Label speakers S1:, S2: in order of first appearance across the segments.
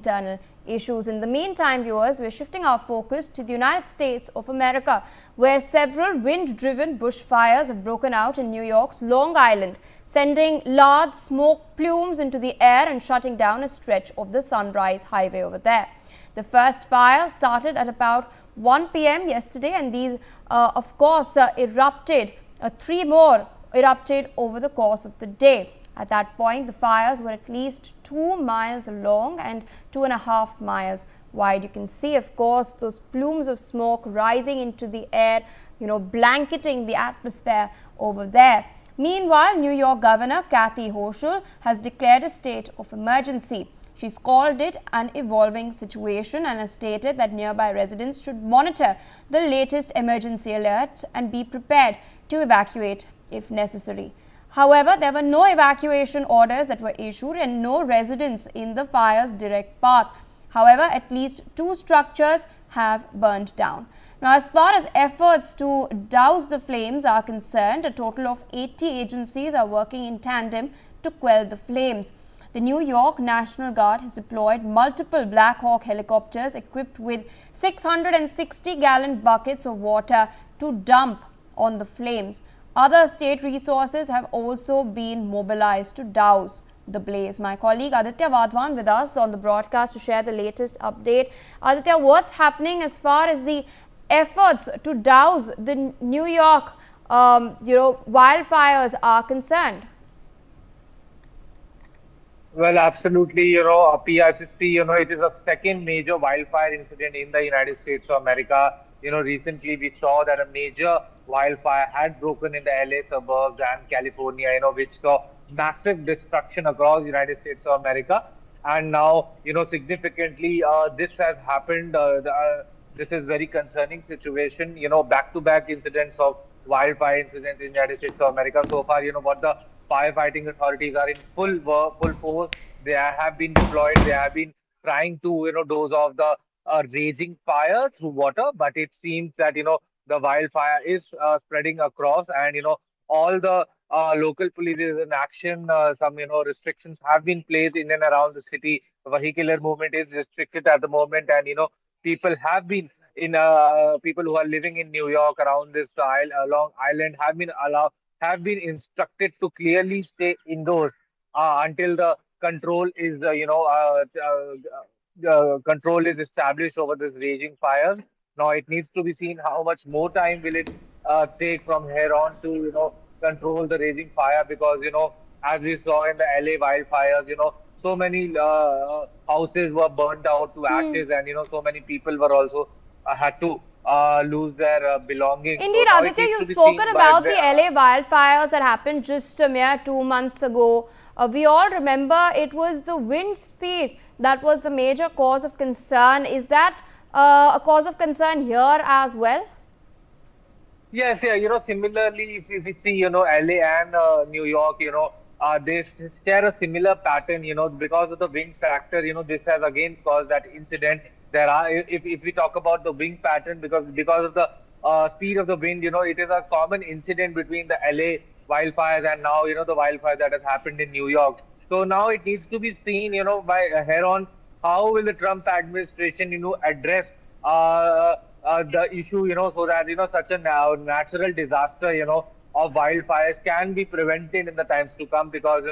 S1: internal issues. In the meantime, viewers, we're shifting our focus to the United States of America, where several wind-driven bushfires have broken out in New York's Long Island, sending large smoke plumes into the air and shutting down a stretch of the Sunrise Highway over there. The first fire started at about 1 p.m. yesterday, and these, of course, erupted. 3 more erupted over the course of the day. At that point, the fires were at least 2 miles long and 2.5 miles wide. You can see, of course, those plumes of smoke rising into the air, blanketing the atmosphere over there. Meanwhile, New York Governor Kathy Hochul has declared a state of emergency. She's called it an evolving situation and has stated that nearby residents should monitor the latest emergency alerts and be prepared to evacuate if necessary. However, there were no evacuation orders that were issued and no residents in the fire's direct path. However, at least 2 structures have burned down. Now, as far as efforts to douse the flames are concerned, a total of 80 agencies are working in tandem to quell the flames. The New York National Guard has deployed multiple Black Hawk helicopters equipped with 660-gallon buckets of water to dump on the flames. Other state resources have also been mobilized to douse the blaze. My colleague Aditya Wadhwan with us on the broadcast to share the latest update. Aditya, what's happening as far as the efforts to douse the New York, wildfires are concerned?
S2: Well, absolutely, PICC, it is a second major wildfire incident in the United States of America. Recently we saw that a major wildfire had broken in the LA suburbs and California, which saw massive destruction across the United States of America. And now, significantly, this has happened. This is very concerning situation, back-to-back incidents of wildfire incidents in the United States of America. So far, what the firefighting authorities are in full force. They have been deployed. They have been trying to, doze off the raging fire through water, but it seems that the wildfire is spreading across, and all the local police is in action. Some restrictions have been placed in and around the city. Vehicular movement is restricted at the moment, and people have been people who are living in New York around this Long Island have been instructed to clearly stay indoors until the control is control is established over this raging fires. Now it needs to be seen how much more time will it take from here on to control the raging fire, because as we saw in the LA wildfires, so many houses were burned out to ashes, and so many people were also had to lose their belongings.
S1: Indeed,
S2: so
S1: Aditya, you've spoken about the LA wildfires that happened just a mere 2 months ago. We all remember it was the wind speed that was the major cause of concern. Is that a cause of concern here as well?
S2: Yes, yeah, similarly, if we see, LA and New York, they share a similar pattern, because of the wind factor, this has again caused that incident. There are, if we talk about the wind pattern, because of the speed of the wind, it is a common incident between the LA wildfires and now, the wildfire that has happened in New York. So now it needs to be seen, by here on, how will the Trump administration, address the issue, so that, such a natural disaster, of wildfires can be prevented in the times to come, because,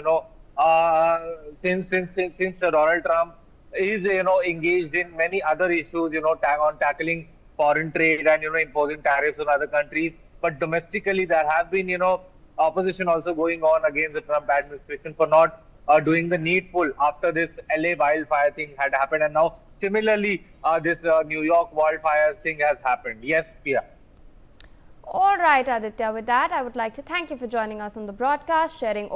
S2: since Donald Trump is, engaged in many other issues, on tackling foreign trade and, imposing tariffs on other countries. But domestically, there have been, opposition also going on against the Trump administration for not doing the needful after this LA wildfire thing had happened. And now, similarly, this New York wildfires thing has happened. Yes, Pia.
S1: All right, Aditya, with that, I would like to thank you for joining us on the broadcast, sharing